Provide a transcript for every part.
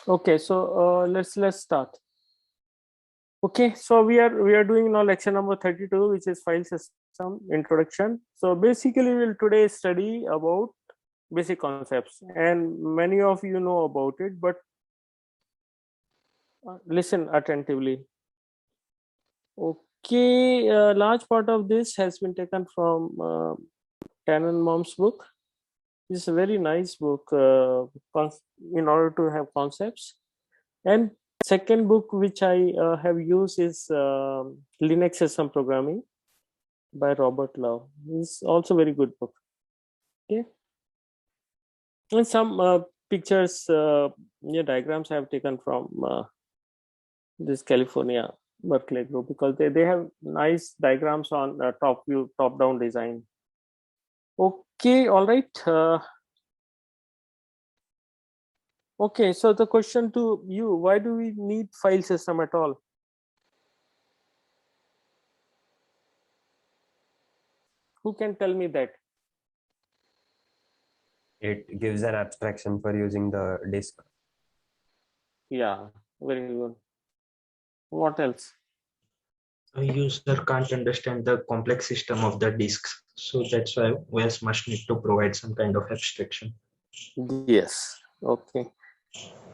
Okay, so let's start. Okay, so we are doing now lecture number 32, which is file system introduction. So basically, we'll today study about basic concepts, and many of you know about it, but listen attentively. Okay, a large part of this has been taken from Tannenbaum's book. It's a very nice book in order to have concepts. And second book which I have used is Linux System Programming by Robert Love. It's also very good book. Okay, and some pictures, diagrams I have taken from this California Berkeley group, because they have nice diagrams on top view, top down design. Okay, all right. Okay, so the question to you: why do we need file system at all? Who can tell me that? It gives an abstraction for using the disk. Yeah, very good. What else? A user can't understand the complex system of the disks, so that's why OS must need to provide some kind of abstraction. Yes. Okay.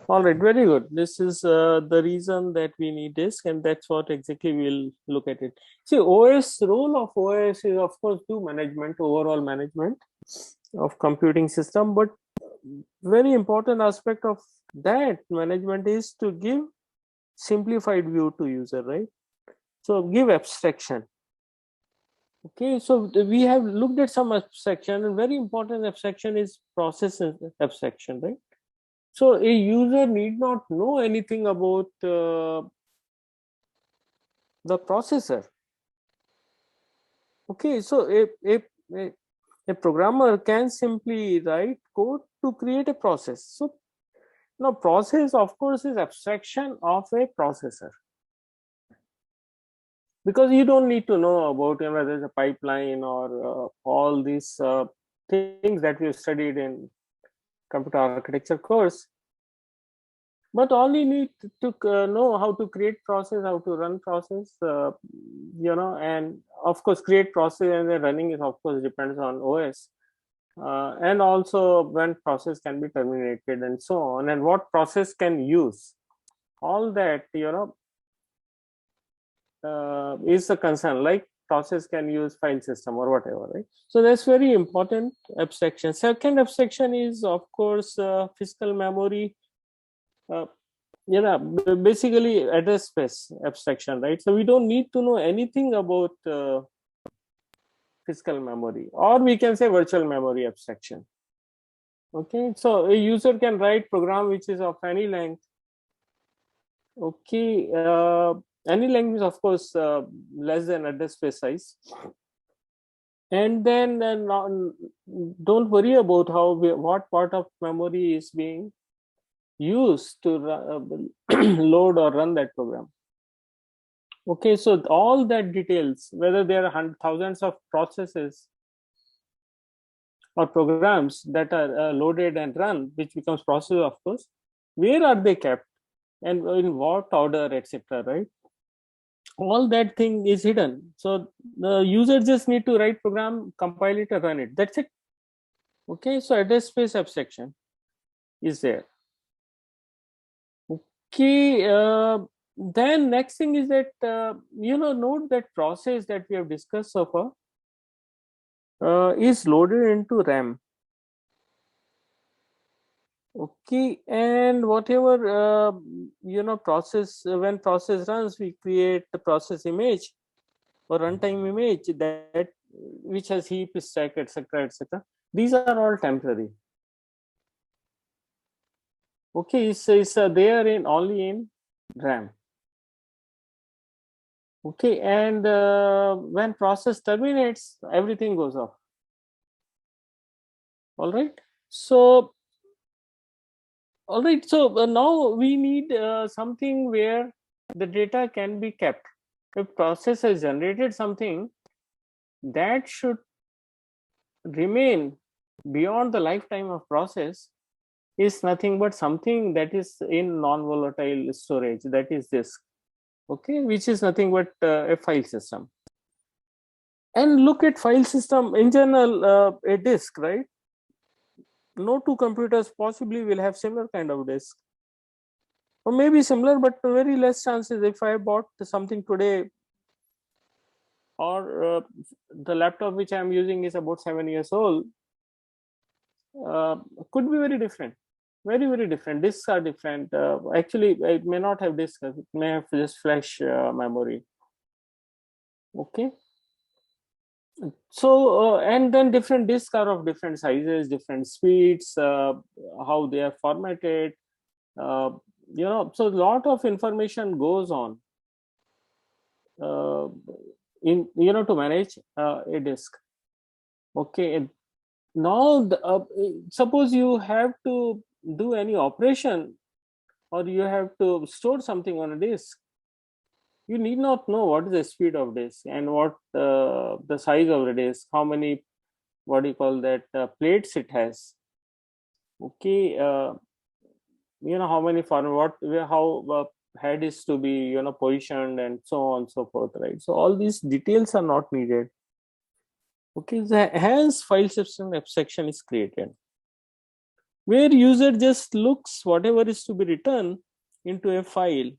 All right. Very good. This is the reason that we need disk, and that's what exactly we'll look at it. See, OS role of OS is of course do management, overall management of computing system, but very important aspect of that management is to give simplified view to user, right? So give abstraction. Okay, so we have looked at some abstraction, and very important abstraction is process abstraction, right? So a user need not know anything about the processor. Okay, so a programmer can simply write code to create a process. So now process of course is abstraction of a processor, because you don't need to know about whether there's a pipeline or all these things that we studied in computer architecture course. But all you need to know how to create process, how to run process, and of course create process and then running is of course depends on OS, and also when process can be terminated and so on, and what process can use. All that is a concern, like process can use file system or whatever, right? So that's very important abstraction. Second abstraction is of course physical memory. Uh, basically address space abstraction, right? So we don't need to know anything about physical memory, or we can say virtual memory abstraction. Okay, so a user can write program which is of any length. Okay, any length is of course less than address space size, and then don't worry about what part of memory is being used to load or run that program. Okay, so all that details, whether there are thousands of processes or programs that are loaded and run, which becomes process, of course, where are they kept and in what order, etc., right? All that thing is hidden. So the user just need to write program, compile it, and run it. That's it. Okay, so address space abstraction is there. Okay, then next thing is that note that process that we have discussed so far is loaded into RAM. Okay, and whatever process, when process runs, we create the process image or runtime image that which has heap, stack, etc., etc. These are all temporary. Okay, so it's there in only in RAM. Okay, and when process terminates, everything goes off. All right, so all right, so now we need something where the data can be kept. If process has generated something, that should remain beyond the lifetime of process is nothing but something that is in non-volatile storage, that is disk, okay, which is nothing but a file system. And look at file system in general, a disk, right? No two computers possibly will have similar kind of disk, or maybe similar, but very less chances. If I bought something today, or the laptop which I'm using is about 7 years old, could be very different, very different. Disks are different. Actually, it may not have disk, it may have just flash memory. Okay. So and then different disks are of different sizes, different speeds, how they are formatted, you know, so a lot of information goes on in, you know, to manage a disk. Okay, and now suppose you have to do any operation, or you have to store something on a disk, you need not know what is the speed of disk and what the size of the disk, how many, what do you call that, plates it has. Okay, you know, how many form, what, how head is to be, you know, positioned, and so on and so forth, right? So all these details are not needed. Okay, hence file system abstraction is created, where user just looks whatever is to be written into a file,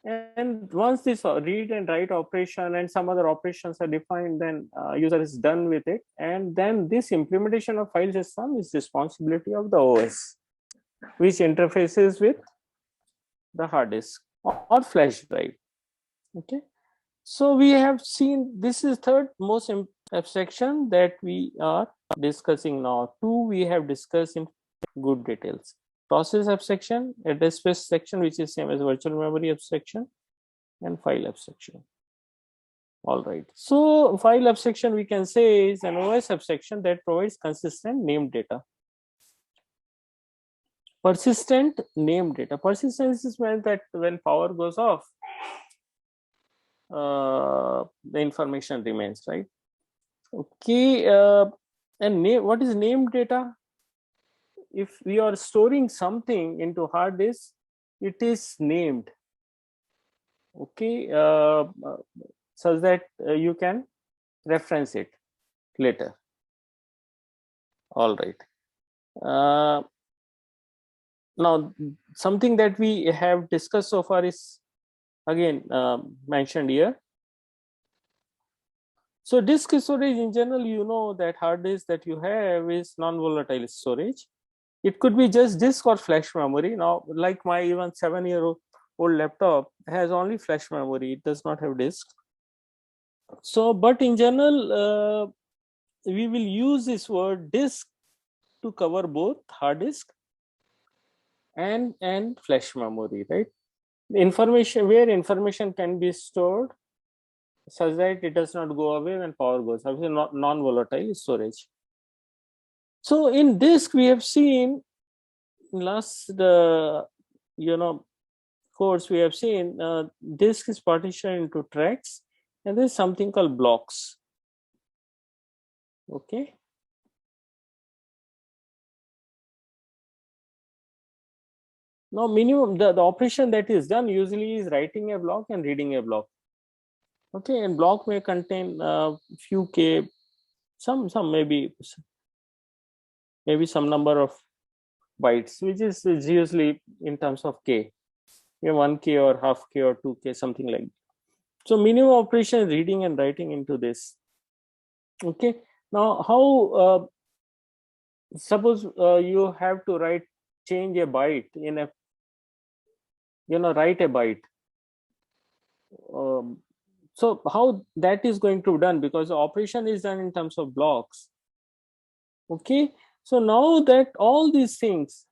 and once this read and write operation and some other operations are defined, then user is done with it, and then this implementation of file system is responsibility of the OS, which interfaces with the hard disk or flash drive. Okay, so we have seen, this is third most abstraction that we are discussing now. Two we have discussed in good details: process abstraction, address space abstraction, which is same as virtual memory abstraction, and file abstraction. All right, so file abstraction we can say is an OS abstraction that provides consistent named data. Persistent named data. Persistence is meant that when power goes off, the information remains, right? Okay, and what is named data? If we are storing something into hard disk, it is named, okay, such that you can reference it later. All right. Now, something that we have discussed so far is again mentioned here. So disk storage in general, you know that hard disk that you have is non-volatile storage. It could be just disk or flash memory. Now, like my even 7-year-old laptop has only flash memory, it does not have disk. So, but in general, we will use this word disk to cover both hard disk and flash memory, right? Information, where information can be stored such that it does not go away when power goes, obviously not non-volatile storage. So in disk, we have seen last you know, course, we have seen disk is partitioned into tracks, and there is something called blocks. Okay. Now, minimum the operation that is done usually is writing a block and reading a block. Okay, and block may contain few K, some maybe some number of bytes, which is usually in terms of K, 1K or half K or 2K, something like that. So minimum operation is reading and writing into this. Okay, now how suppose you have to change a byte in a, you know, write a byte. So how that is going to be done, because the operation is done in terms of blocks. Okay, so now that all these things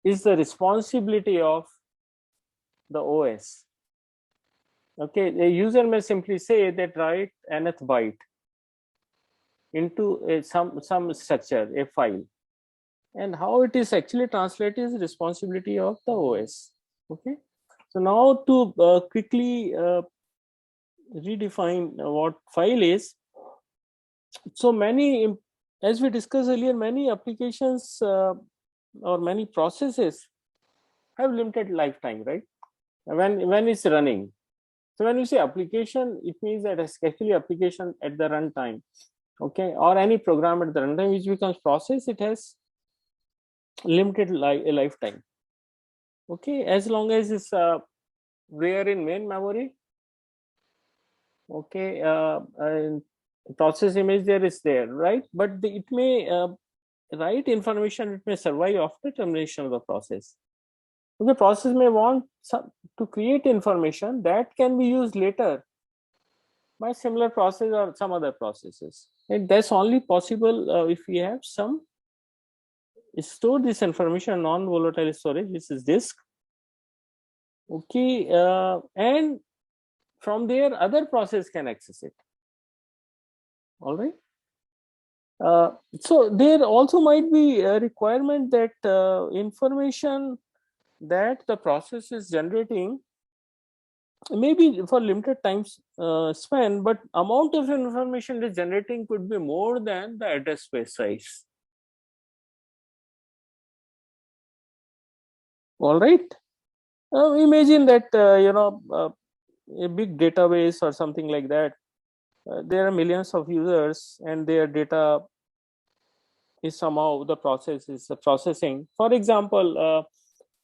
is the responsibility of the OS. Okay, the user may simply say that write nth byte into some structure, a file, and how it is actually translated is the responsibility of the OS. Okay, so now to quickly redefine what file is. So many as we discussed earlier, many applications or many processes have limited lifetime, right? When it's running. So when you say application, it means that it's actually application at the runtime, okay, or any program at the runtime which becomes process, it has limited lifetime. Okay, as long as it's there in main memory, okay, process image there is there, right? But it may write information, it may survive after termination of the process. The process may want to create information that can be used later by similar process or some other processes. And that's only possible if we have some store this information non-volatile storage, which is disk. Okay, and from there other process can access it. All right. So there also might be a requirement that information that the process is generating maybe for limited time span, but amount of information it is generating could be more than the address space size. All right. Imagine that a big database or something like that. There are millions of users and their data is somehow the process is processing. For example,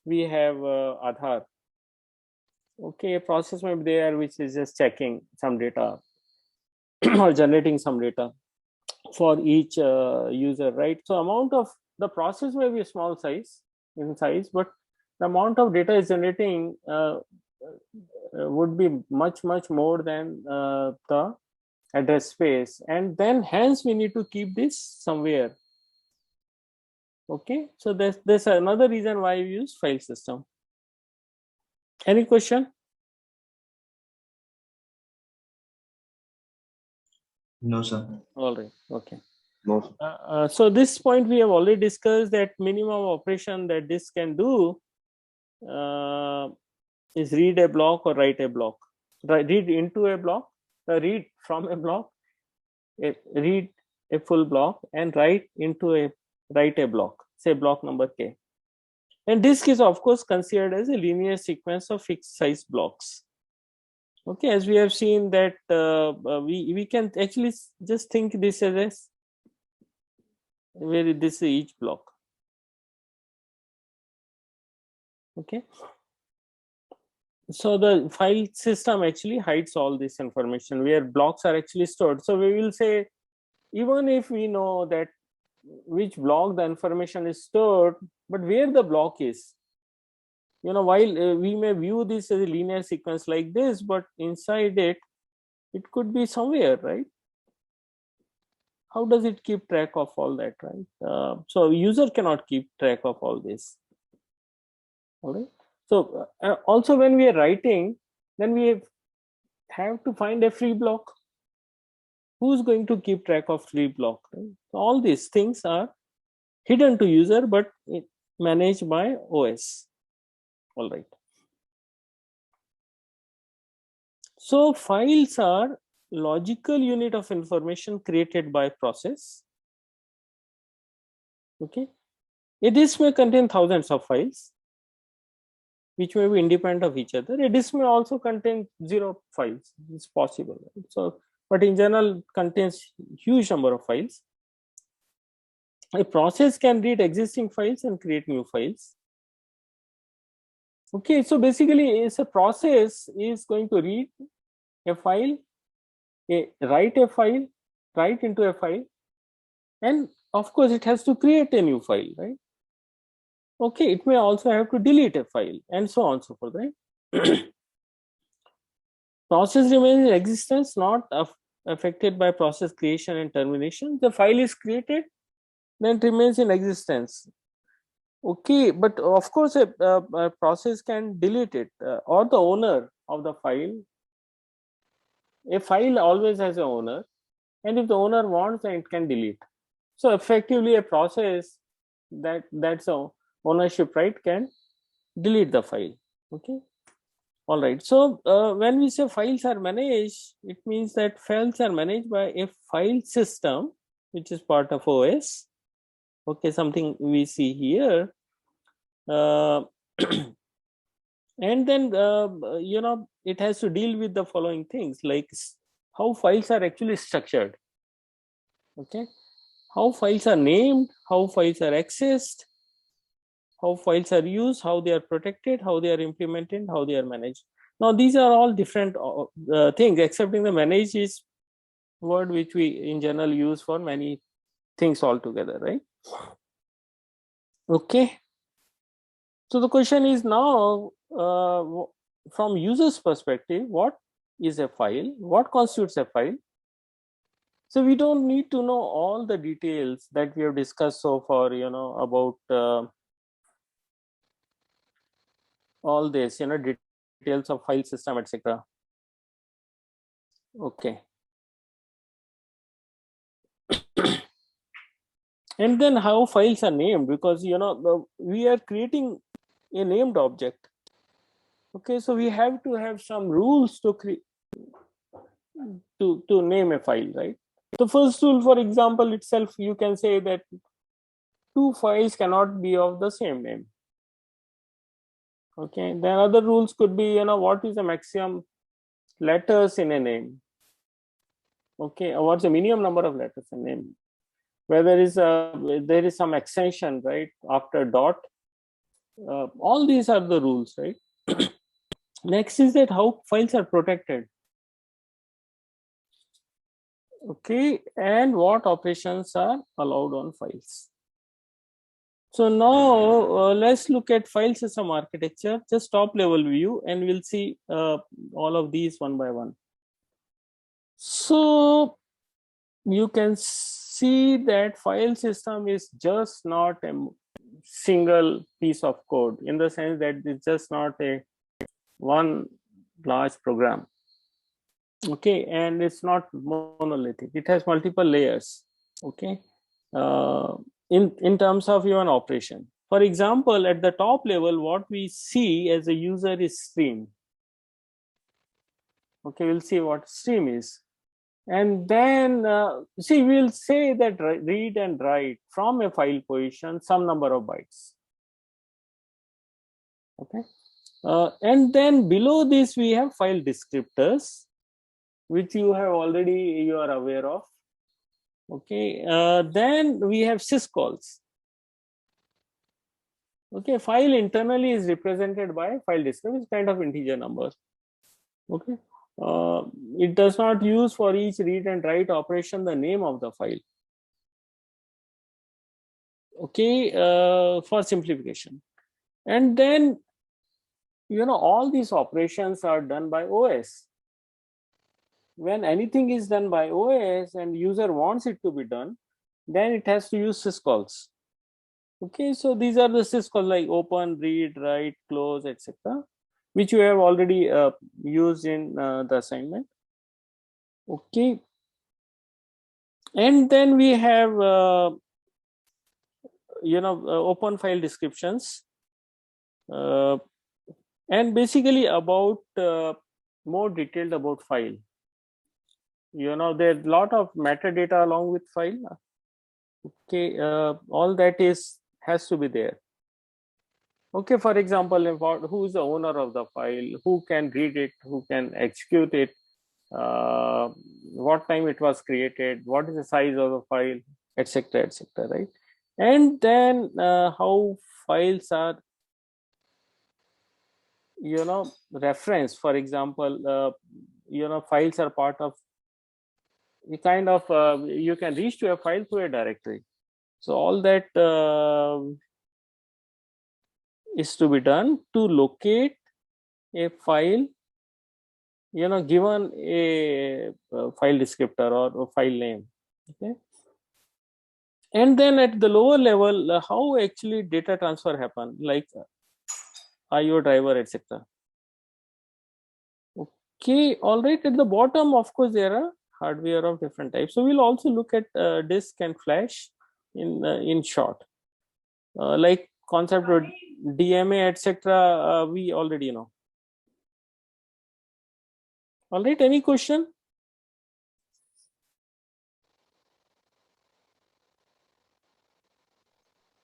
we have Aadhaar. Okay, a process may be there which is just checking some data or generating some data for each user, right? So amount of the process may be a small size in size, but the amount of data is generating would be much more than the address space, and then hence we need to keep this somewhere. Okay, so there's another reason why we use file system. Any question? No, sir. All right. Okay. No. So this point we have already discussed that minimum operation that this can do is read a block or write a block. Read into a block, read from a block, read a full block, and write a block, say block number k. And disk is of course considered as a linear sequence of fixed size blocks. Okay, as we have seen that we can actually just think this as where this is each block. Okay, so the file system actually hides all this information where blocks are actually stored. So we will say, even if we know that which block the information is stored, but where the block is, while we may view this as a linear sequence like this, but inside it could be somewhere, right? How does it keep track of all that, right? So user cannot keep track of all this. All right. So also when we are writing, then we have to find a free block. Who's going to keep track of free block? Right? So all these things are hidden to user, but managed by OS. All right. So files are logical unit of information created by process. Okay. A disk may contain thousands of files, which may be independent of each other. A disk may also contain 0 files. It's possible. Right? So, but in general, contains huge number of files. A process can read existing files and create new files. Okay, so basically, it's a process is going to read a file, write into a file, and of course, it has to create a new file, right? Okay, it may also have to delete a file, and so on and so forth, right? Process remains in existence, not affected by process creation and termination. The file is created, then it remains in existence. Okay, but of course, a process can delete it, or the owner of the file. A file always has an owner, and if the owner wants, then it can delete. So effectively, a process that's a ownership right can delete the file. Okay. All right. So when we say files are managed, it means that files are managed by a file system which is part of OS. Okay, something we see here. And then it has to deal with the following things, like how files are actually structured. Okay, how files are named, how files are accessed, how files are used, how they are protected, how they are implemented, how they are managed. Now these are all different things, excepting the manage is word which we in general use for many things altogether, right? Okay, so the question is now, from user's perspective, what is a file, what constitutes a file? So we don't need to know all the details that we have discussed so far, about all this, details of file system, etc. Okay. And then how files are named, because we are creating a named object. Okay, so we have to have some rules to name a file, right? The first rule, for example, itself, you can say that two files cannot be of the same name. Okay, then other rules could be, what is the maximum letters in a name? Okay, or what's the minimum number of letters in a name? Whether there is some extension, right, after dot. All these are the rules, right? Next is that how files are protected. Okay, and what operations are allowed on files. So now let's look at file system architecture, just top level view, and we'll see all of these one by one. So you can see that file system is just not a single piece of code, in the sense that it's just not a one large program. Okay, and it's not monolithic, it has multiple layers. Okay, in terms of even operation. For example, at the top level, what we see as a user is stream. Okay, we'll see what stream is. And then we'll say that read and write from a file position some number of bytes. Okay, and then below this we have file descriptors, which you are aware of. Okay, then we have syscalls. Okay, file internally is represented by file descriptor, it's kind of integer number. Okay, it does not use for each read and write operation the name of the file. Okay, for simplification. And then all these operations are done by OS. When anything is done by OS and user wants it to be done, then it has to use syscalls. Okay, so these are the syscalls like open, read, write, close, etc., which you have already used in the assignment. Okay, and then we have open file descriptions, and basically about more detailed about file. There's a lot of metadata along with file. Okay, all that has to be there. Okay, for example, about who is the owner of the file, who can read it, who can execute it, what time it was created, what is the size of the file, etc., right? And then how files are referenced. For example, files are part of you can reach to a file through a directory. So all that is to be done to locate a file, given a file descriptor or a file name. Okay, and then at the lower level, how actually data transfer happen, like IO driver, etc. Okay, all right. At the bottom, of course, there are hardware of different types. So we'll also look at disk and flash in short, like concept of DMA, etc. We already know. All right. Any question?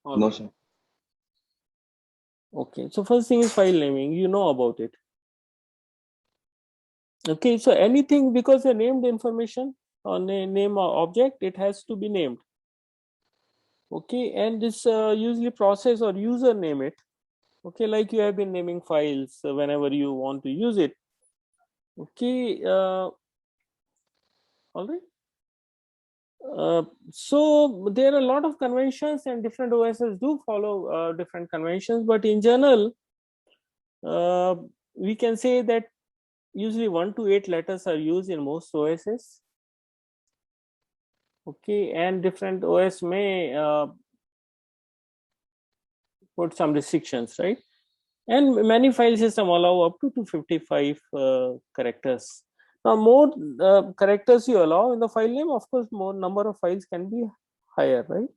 All No, right. sir. Okay, so first thing is file naming. You know about it. Okay, so anything because a named information or name or object, it has to be named. Okay, and this usually process or user name it. Okay, like you have been naming files whenever you want to use it. Okay, all right. So there are a lot of conventions, and different OSs do follow different conventions, but in general, we can say that usually 1 to 8 letters are used in most OSs. Okay, and different OS may put some restrictions, right? And many file systems allow up to 255 characters. Now, more characters you allow in the file name, of course, more number of files can be higher, right?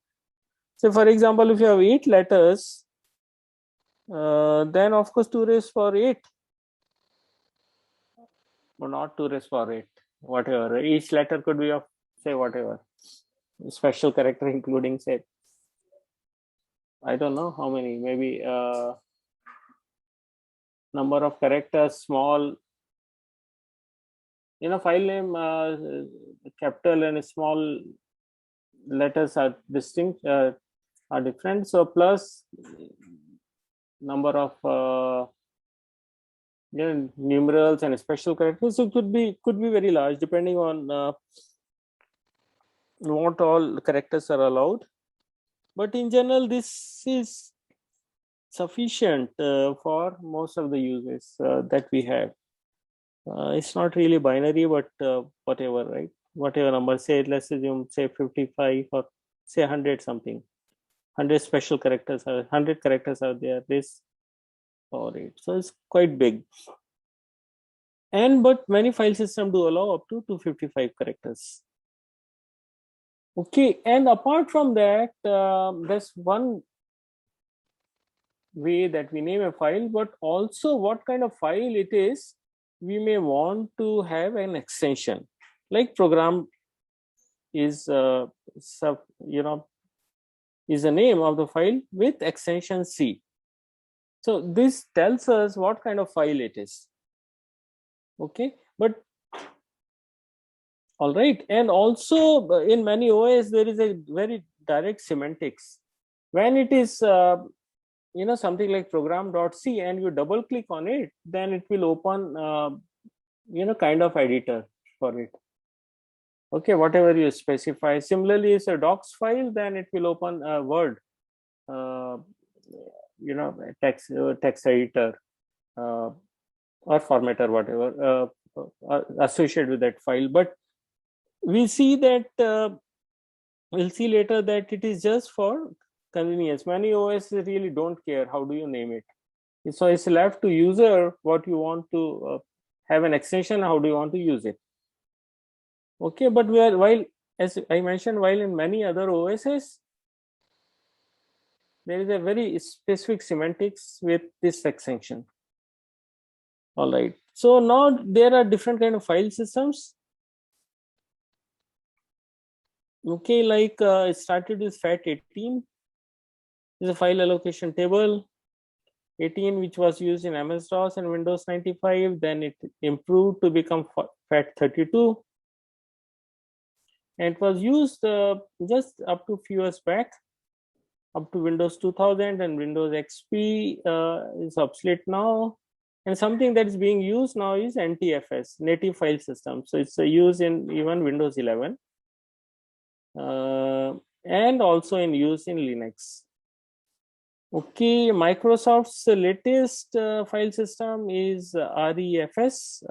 So, for example, if you have 8 letters, then of course 2 raised for 8, but not 2 raised for 8, whatever. Each letter could be of, say, whatever special character, including, say, I don't know how many, maybe number of characters, small, file name, capital and small letters are distinct, are different. So plus number of numerals and special characters, so could be very large depending on what all characters are allowed. But in general, this is sufficient for most of the uses that we have. It's not really binary, but whatever, right? Whatever number, say, let's assume, say 55 or say 100 something. 100 special characters are 100 characters are there, this or it. So it's quite big. And but many file systems do allow up to 255 characters. Okay, and apart from that, there's one way that we name a file, but also what kind of file it is. We may want to have an extension, like program is is the name of the file with extension C. So this tells us what kind of file it is. Okay, but all right, and also in many OS there is a very direct semantics. When it is something like program.c and you double click on it, then it will open kind of editor for it. Okay, whatever you specify. Similarly, it's a docs file, then it will open a Word, text editor or formatter, whatever associated with that file. But we see that we'll see later that it is just for convenience. Many OS really don't care how do you name it. So it's left to user what you want to have an extension, how do you want to use it. Okay, but while, as I mentioned, while in many other OSs, there is a very specific semantics with this extension. All right. So now there are different kind of file systems. Okay, like it started with FAT18. Is a file allocation table. 18, which was used in MS-DOS and Windows 95. Then it improved to become FAT32. And it was used just up to few years back, up to Windows 2000, and Windows XP is obsolete now. And something that is being used now is NTFS, native file system. So it's used in even Windows 11 and also in use in Linux. Okay, Microsoft's latest file system is REFS.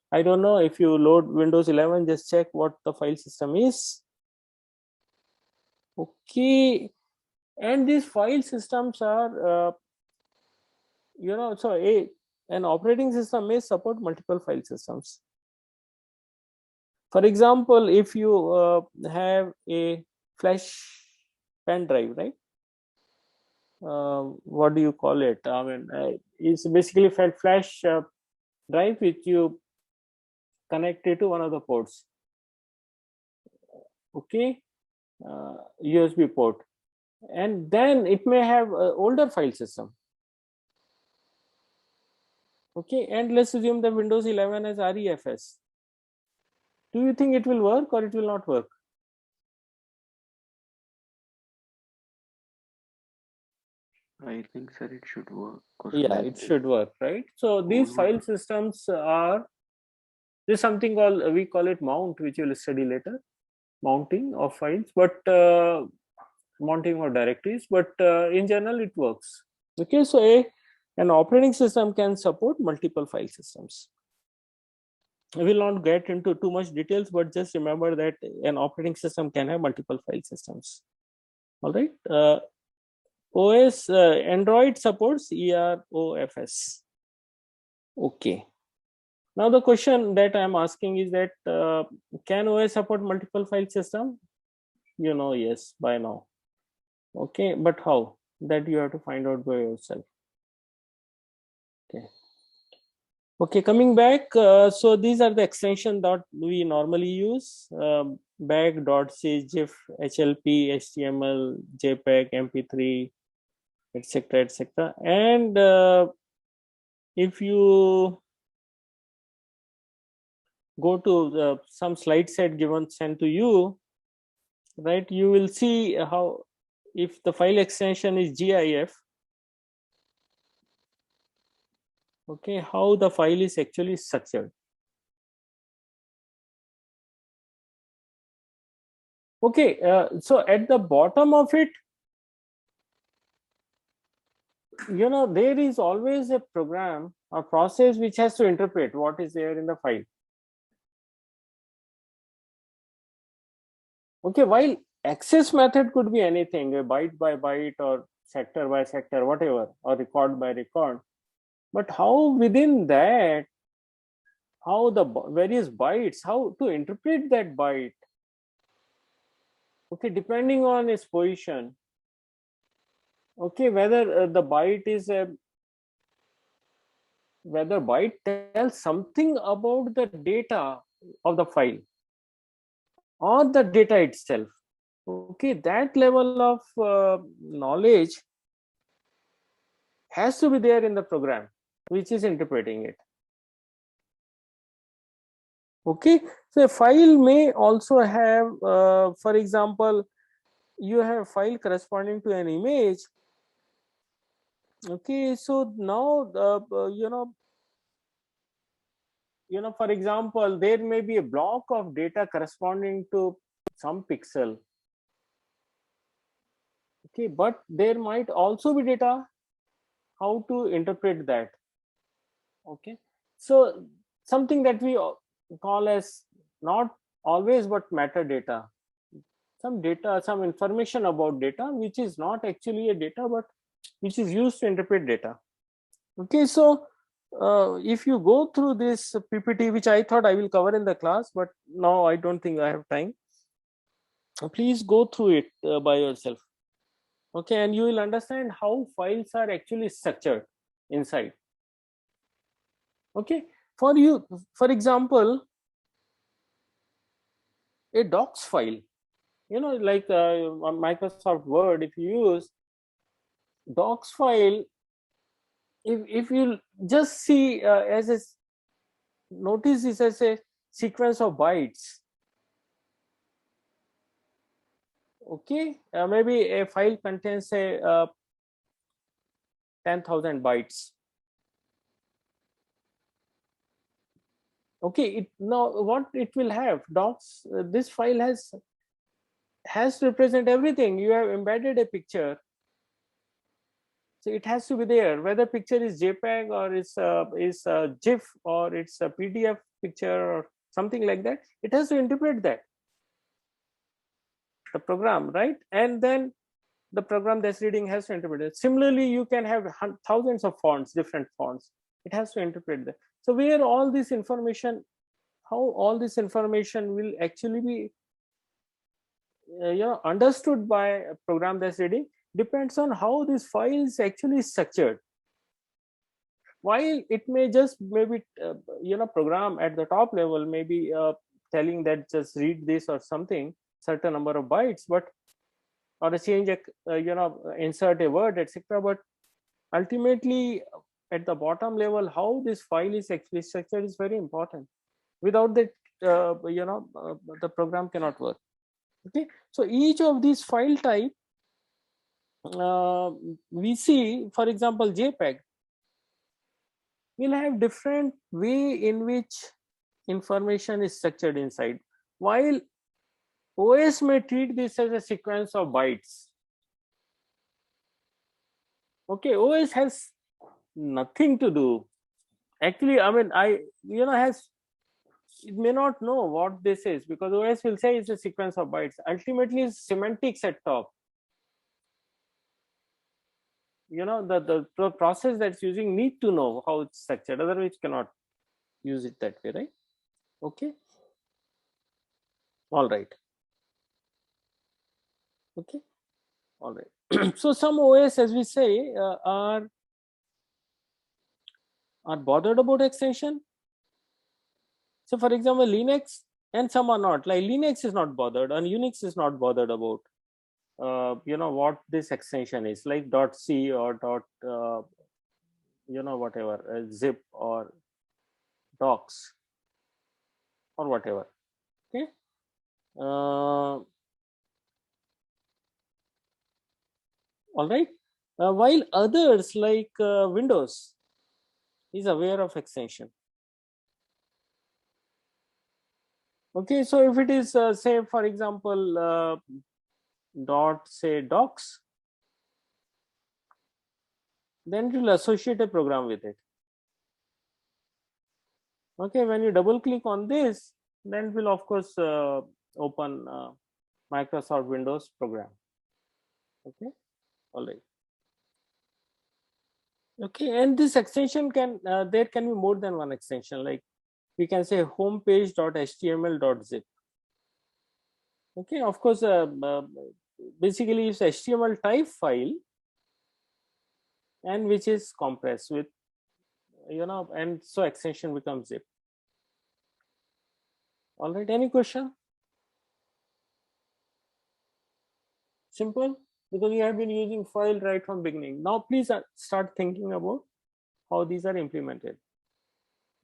I don't know, if you load Windows 11, just check what the file system is. Okay, and these file systems are, an operating system may support multiple file systems. For example, if you have a flash pen drive, right? What do you call it? I mean, it's basically flash drive which you connected to one of the ports. Okay, USB port. and then it may have an older file system. Okay, and let's assume the Windows 11 has REFS. Do you think it will work or it will not work? I think, sir, it should work. Yeah, it should work, right? So these file systems are, there's something called, we call it mount, which we'll study later, mounting of files, but mounting of directories, but in general it works. Okay, so an operating system can support multiple file systems. I will not get into too much details, but just remember that an operating system can have multiple file systems. All right. OS Android supports EROFS. Okay. Now the question that I'm asking is that can OS support multiple file system? You know, yes, by now. Okay, but how? That you have to find out by yourself. Okay. Okay, coming back. So these are the extensions that we normally use: bag.c, GIF, HLP, HTML, JPEG, MP3, etc., etc. And if you go to some slide set given sent to you, right, you will see how, if the file extension is GIF, okay, how the file is actually structured. Okay, so at the bottom of it, you know, there is always a program or process which has to interpret what is there in the file. Okay, while access method could be anything, a byte by byte or sector by sector, whatever, or record by record. But how within that, how the various bytes, how to interpret that byte, okay, depending on its position, okay, whether the byte is a, whether byte tells something about the data of the file or the data itself. Okay, that level of knowledge has to be there in the program which is interpreting it. Okay, so a file may also have, for example, you have a file corresponding to an image. Okay, so now for example, there may be a block of data corresponding to some pixel. Okay, but there might also be data, how to interpret that. Okay, so something that we call as, not always, but metadata, some data, some information about data which is not actually a data but which is used to interpret data. Okay, so if you go through this PPT, which I thought I will cover in the class, but now I don't think I have time, please go through it by yourself. Okay, and you will understand how files are actually structured inside. Okay, for example, a docs file, you know, like on Microsoft Word, if you use docs file, if you just see as a, notice this as a sequence of bytes. Okay, maybe a file contains say 10,000 bytes. Okay, it now what it will have, docs, this file has to represent everything. You have embedded a picture, so it has to be there, whether picture is JPEG or is a GIF or it's a PDF picture or something like that. It has to interpret that, the program, right? And then the program that's reading has to interpret it. Similarly, you can have thousands of fonts, different fonts. It has to interpret that. So where all this information, how all this information will actually be understood by a program that's reading depends on how this file is actually structured. While it may just maybe program at the top level, maybe telling that just read this or something, certain number of bytes, but or a change a insert a word, etc. But ultimately at the bottom level, how this file is actually structured is very important. Without that, the program cannot work. Okay, so each of these file type, we see, for example, JPEG will have different way in which information is structured inside, while OS may treat this as a sequence of bytes. Okay, OS has nothing to do. Actually, I mean, it may not know what this is, because OS will say it's a sequence of bytes. Ultimately, it's semantics at top. The process that's using need to know how it's structured, otherwise cannot use it that way, right? Okay. All right. Okay. All right. So some OS, as we say, are bothered about extension. So for example, Linux, and some are not. Like Linux is not bothered, and Unix is not bothered about what this extension is, like .c or whatever, zip or docs or whatever. Okay. All right. While others like Windows is aware of extension. Okay, so if it is say for example docs, then it will associate a program with it. Okay, when you double click on this, then it will of course open Microsoft Windows program. Okay, all right. Okay, and this extension can there can be more than one extension, like we can say homepage.html.zip. Okay, of course, basically it's HTML type file, and which is compressed with, and so extension becomes zip. All right, any question? Simple, because we have been using file right from beginning. Now please start thinking about how these are implemented.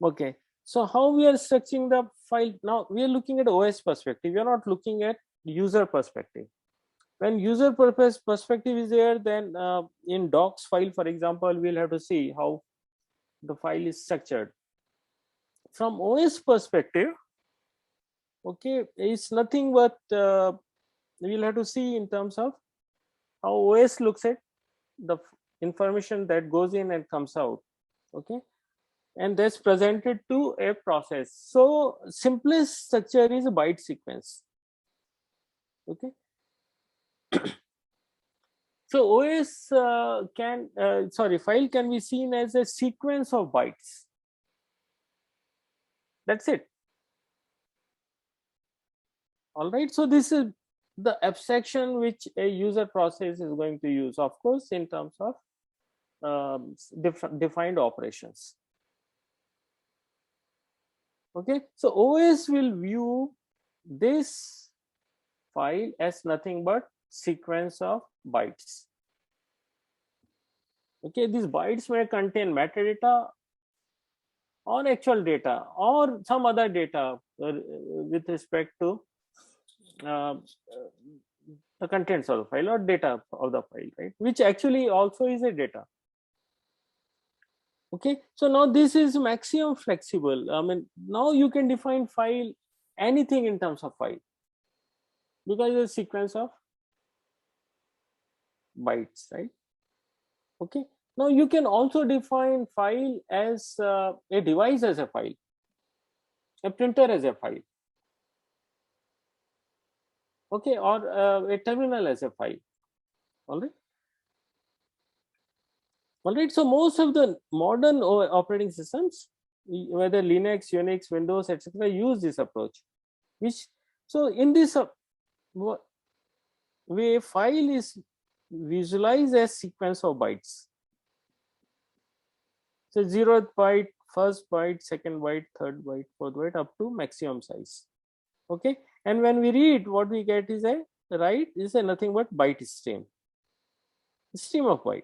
Okay, so how we are structuring the file? Now we are looking at OS perspective, we are not looking at user perspective. When user perspective is there, then in docs file, for example, we'll have to see how the file is structured. From OS perspective, okay, it's nothing but we'll have to see in terms of how OS looks at the information that goes in and comes out. Okay, and that's presented to a process. So simplest structure is a byte sequence. Okay. So OS file can be seen as a sequence of bytes. That's it. All right. So this is the abstraction which a user process is going to use, of course, in terms of defined operations. Okay. So OS will view this file as nothing but sequence of bytes. Okay, these bytes may contain metadata or actual data or some other data with respect to the contents of the file or data of the file, right, which actually also is a data. Okay, so now this is maximum flexible. I mean, now you can define file anything in terms of file, because it's a sequence of bytes, right? Okay, now you can also define file as a device as a file, a printer as a file, okay, or a terminal as a file. All right. All right, so most of the modern operating systems, whether Linux, Unix, Windows, etc., use this approach. Which, so in this way, file is visualized as sequence of bytes. So 0th byte, first byte, second byte, third byte, fourth byte, up to maximum size. Okay, and when we read, what we get is a write is nothing but byte stream of byte.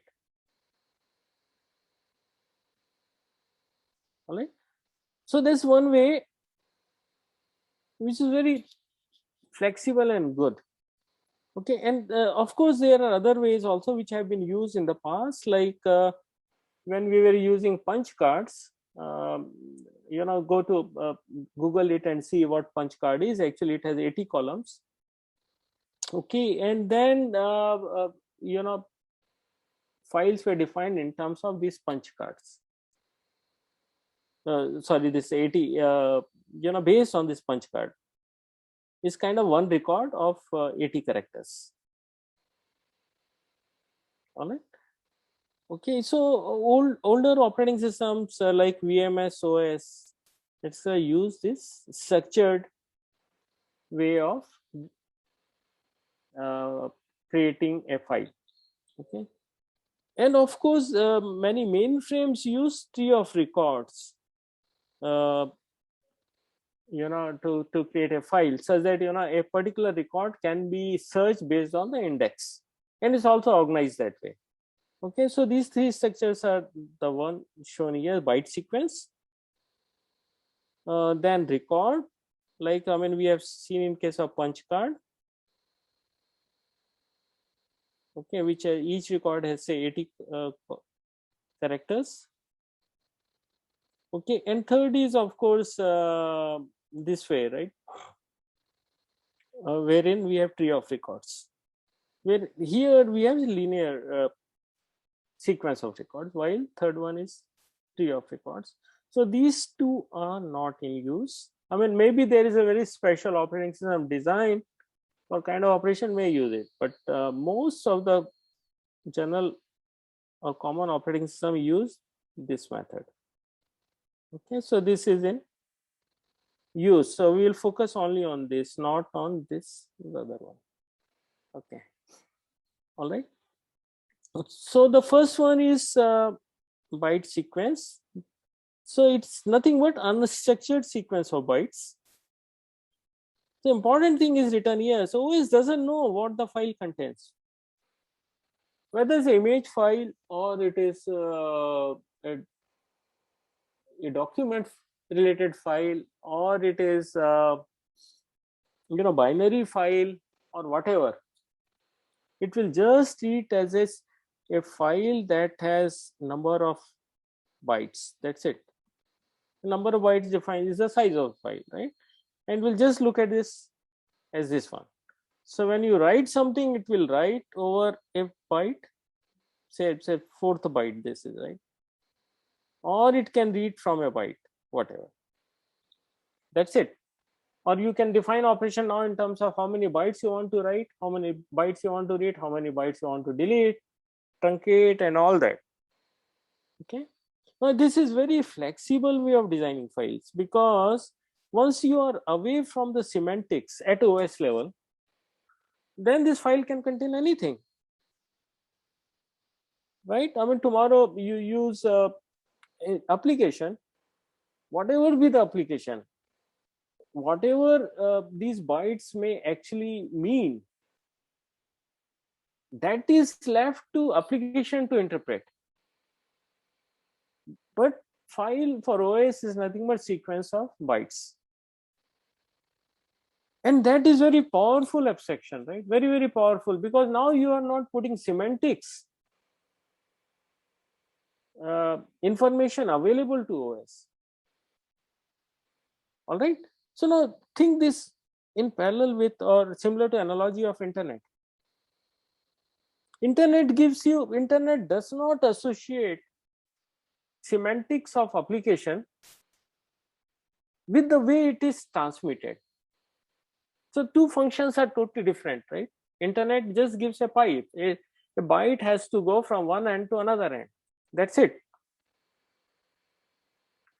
All right. So there's one way which is very flexible and good. Okay, and of course there are other ways also which have been used in the past, like when we were using punch cards. You know, go to Google it and see what punch card is. Actually, it has 80 columns. Okay, and then you know, files were defined in terms of these punch cards. Sorry, this 80, you know, based on this punch card is kind of one record of 80 characters. All right. Okay, so older operating systems like VMS OS, it's use this structured way of creating a file. Okay, and of course many mainframes use tree of records, you know, to create a file, such that, you know, a particular record can be searched based on the index, and it's also organized that way. Okay, so these three structures are the one shown here: byte sequence, then record, like I mean we have seen in case of punch card. Okay, which each record has say 80 characters. Okay, and third is of course this way, right, wherein we have tree of records, where here we have linear sequence of records, while third one is tree of records. So these two are not in use. I mean, maybe there is a very special operating system design or kind of operation may use it, but most of the general or common operating system use this method. Okay, so this is in use. So we will focus only on this, not on this, the other one. Okay, all right. So the first one is byte sequence. So it's nothing but unstructured sequence of bytes. The important thing is written here. So OS doesn't know what the file contains, whether it's an image file or it is a document related file, or it is you know, binary file or whatever. It will just treat as a file that has number of bytes. That's it. The number of bytes defined is the size of the file, right? And we'll just look at this as this one. So when you write something, it will write over a byte, say it's a fourth byte, this is right, or it can read from a byte, whatever. That's it. Or you can define operation now in terms of how many bytes you want to write, how many bytes you want to read, how many bytes you want to delete, truncate, and all that. Okay. Now this is very flexible way of designing files, because once you are away from the semantics at OS level, then this file can contain anything, right? I mean, tomorrow you use an application, whatever be the application, whatever these bytes may actually mean, that is left to application to interpret. But file for OS is nothing but sequence of bytes. And that is very powerful abstraction, right? Very, very powerful, because now you are not putting semantics information available to OS. All right. So now think this in parallel with or similar to analogy of internet. Internet does not associate semantics of application with the way it is transmitted. So two functions are totally different, right? Internet just gives a pipe. A byte has to go from one end to another end. That's it.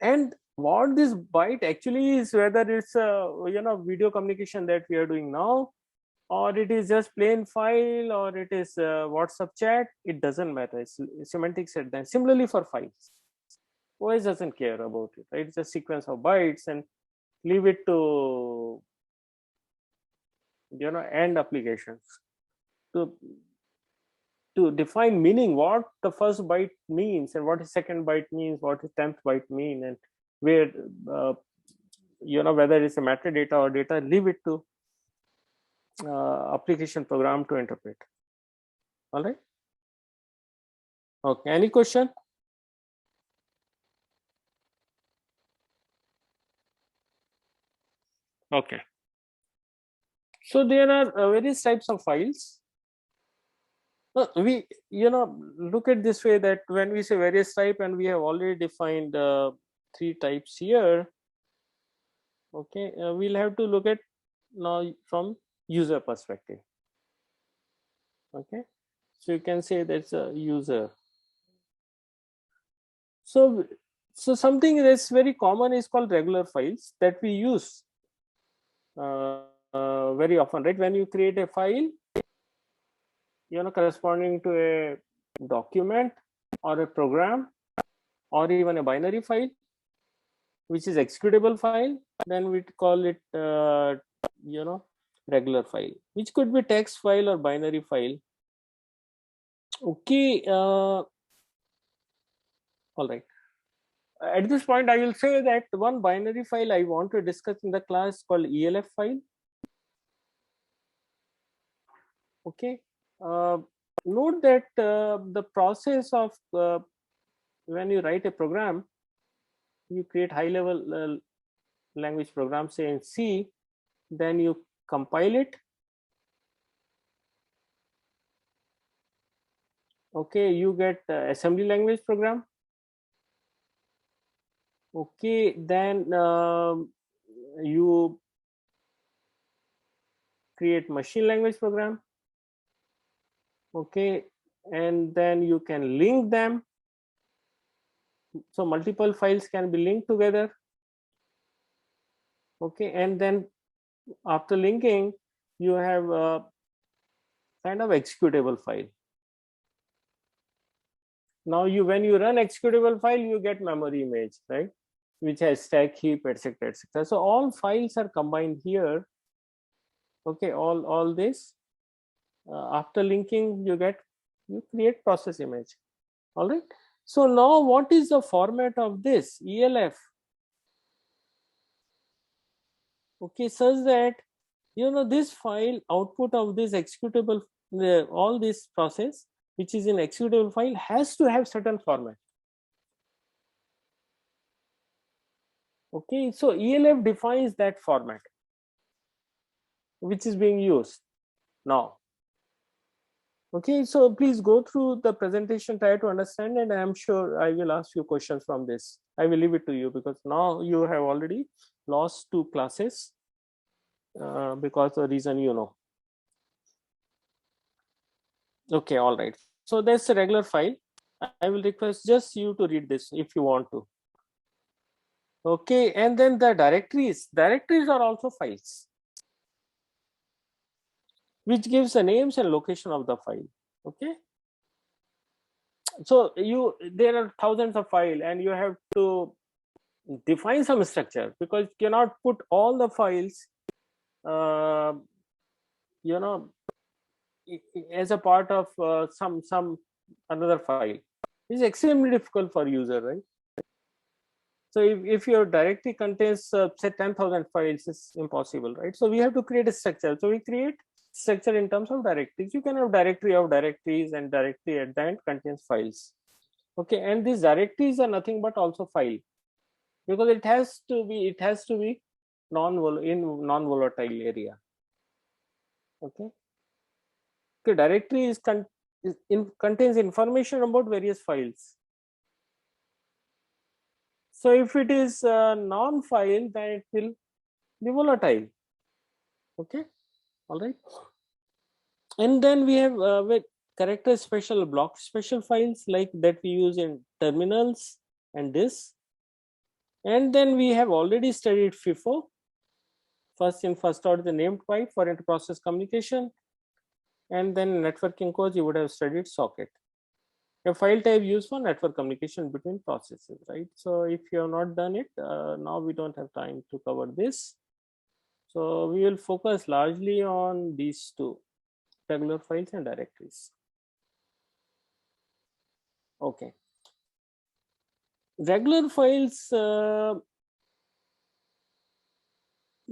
And what this byte actually is, whether it's you know, video communication that we are doing now, or it is just plain file, or it is WhatsApp chat, it doesn't matter. It's semantics at that. Similarly for files, OS doesn't care about it, right? It's a sequence of bytes, and leave it to and applications to define meaning, what the first byte means and what the second byte means, what the 10th byte mean, and where whether it's a metadata or data, leave it to application program to interpret. All right. Okay. Any question? Okay. So there are various types of files. We look at this way, that when we say various type, and we have already defined 3 types here. Okay, we'll have to look at now from user perspective. Okay, so you can say that's a user. So something that's very common is called regular files that we use very often, right? When you create a file, corresponding to a document or a program or even a binary file, which is executable file, then we call it regular file, which could be text file or binary file. Okay, all right. At this point, I will say that one binary file I want to discuss in the class called ELF file. Okay, note that the process of when you write a program, you create high-level language program, say in C, then you compile it. Okay, you get assembly language program. Okay, then you create machine language program. Okay, and then you can link them. So multiple files can be linked together. Okay, and then after linking, you have a kind of executable file. Now when you run executable file, you get memory image, right, which has stack, heap, etc., etc. So all files are combined here. Okay, all this after linking, you create process image. All right. So now what is the format of this ELF? Okay, such that this file output of this executable, all this process which is in executable file has to have certain format. Okay, so ELF defines that format which is being used now. Okay, so please go through the presentation, try to understand, and I'm sure I will ask you questions from this. I will leave it to you because now you have already lost 2 classes because the reason Okay, all right. So that's a regular file. I will request just you to read this if you want to. Okay, and then the directories are also files, which gives the names and location of the file. Okay, so there are thousands of files and you have to define some structure, because you cannot put all the files as a part of some another file. It's extremely difficult for user, right? So if your directory contains say 10,000 files, it's impossible, right? So we have to create a structure. So we create structure in terms of directories. You can have directory of directories, and directory at the end contains files. Okay, and these directories are nothing but also file, because it has to be non-volatile area. Okay, directory contains information about various files. So if it is non-file, then it will be volatile. Okay, all right. And then we have with character special, block special files like that we use in terminals and this. And then we have already studied FIFO, first in first order the named pipe for inter-process communication, and then networking course you would have studied socket, a file type used for network communication between processes, right? So if you have not done it, now we don't have time to cover this. So we will focus largely on these two, regular files and directories. Okay. Regular files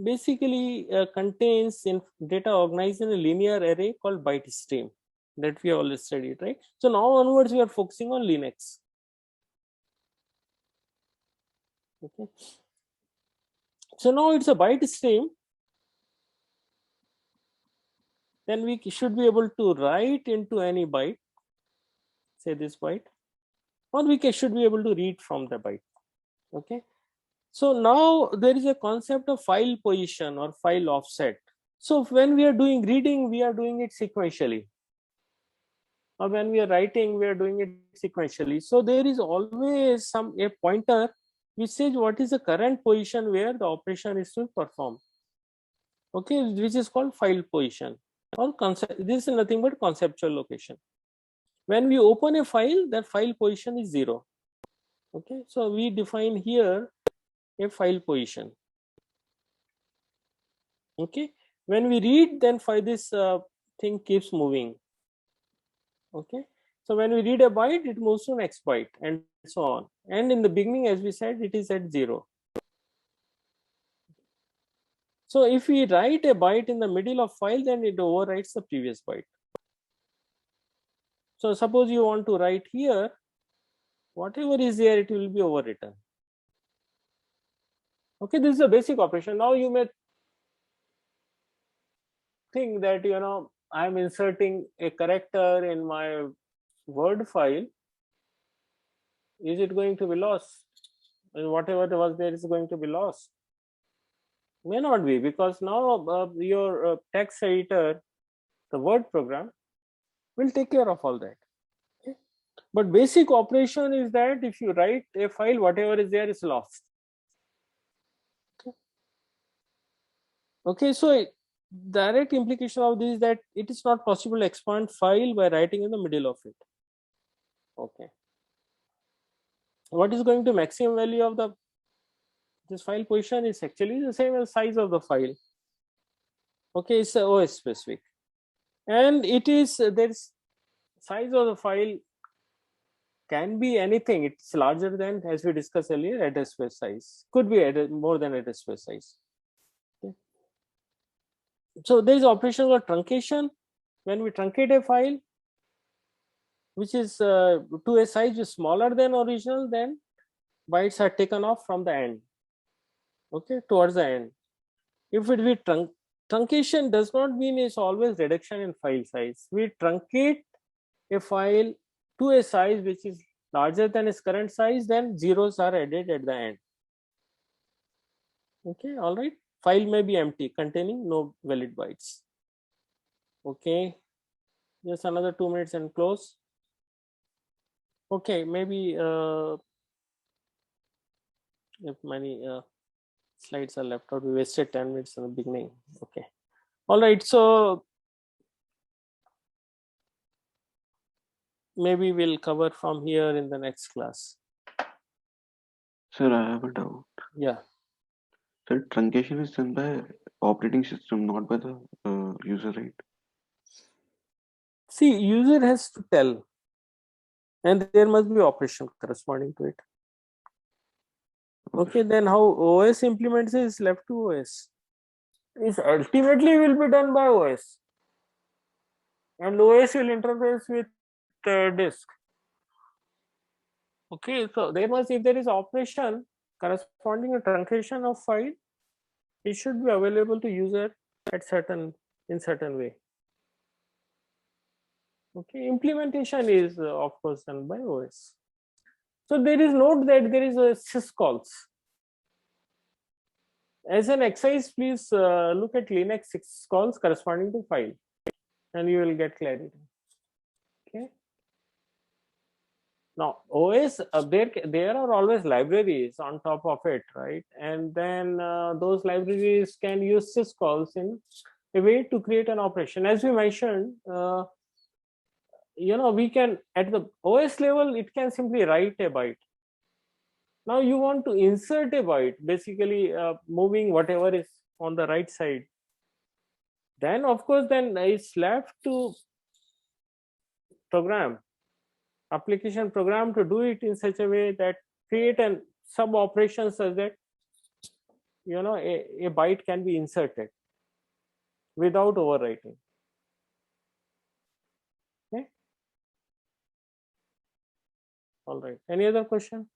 basically contains data organized in a linear array called byte stream that we already studied, right? So now onwards we are focusing on Linux. Okay. So now it's a byte stream. Then we should be able to write into any byte, say this byte, or we should be able to read from the byte. Okay. So now there is a concept of file position or file offset. So when we are doing reading, we are doing it sequentially, or when we are writing, we are doing it sequentially. So there is always a pointer which says what is the current position where the operation is to perform. Okay, which is called file position, or concept. This is nothing but conceptual location. When we open a file, that file position is 0. Okay, so we define here a file position. Okay, when we read, then this thing keeps moving. Okay, so when we read a byte, it moves to next byte and so on. And in the beginning, as we said, it is at 0. So if we write a byte in the middle of file, then it overwrites the previous byte. So suppose you want to write here, whatever is there, it will be overwritten. Okay, this is a basic operation. Now you may think that, you know, I'm inserting a character in my Word file. Is it going to be lost? And whatever was there is going to be lost? May not be, because now your text editor, the Word program, will take care of all that. Okay? But basic operation is that if you write a file, whatever is there is lost. Okay, so direct implication of this is that it is not possible to expand file by writing in the middle of it. Okay. What is going to maximum value of this file position is actually the same as size of the file. Okay, it's OS specific, and it is there's size of the file can be anything. It's larger than, as we discussed earlier, address space size. Could be more than address space size. Okay. So there is operation called truncation. When we truncate a file, which is to a size which is smaller than original, then bytes are taken off from the end. Okay, towards the end. If it be truncation does not mean it's always reduction in file size. We truncate a file to a size which is larger than its current size, then zeros are added at the end. Okay, all right. File may be empty, containing no valid bytes. Okay, just another 2 minutes and close. Okay, maybe if many slides are left out, we wasted 10 minutes in the beginning. Okay, all right. So maybe we'll cover from here in the next class. Sir, I have a doubt. Yeah. Sir, truncation is done by operating system, not by the user, right? See, user has to tell, and there must be operation corresponding to it. Okay, then how OS implements it is left to OS. It ultimately will be done by OS, and OS will interface with disk. Okay, so there must, if there is operation corresponding to truncation of file, it should be available to user at in certain way. Okay, implementation is of course done by OS. So there is note that there is a syscalls. As an exercise, please look at Linux syscalls corresponding to file, and you will get clarity. Okay. Now OS, there are always libraries on top of it, right? And then those libraries can use syscalls in a way to create an operation. As we mentioned, you know, we can at the OS level, it can simply write a byte. Now you want to insert a byte, basically moving whatever is on the right side, then of course then it's left to application program to do it in such a way that create an sub operation such that a byte can be inserted without overwriting. Okay. All right. Any other question?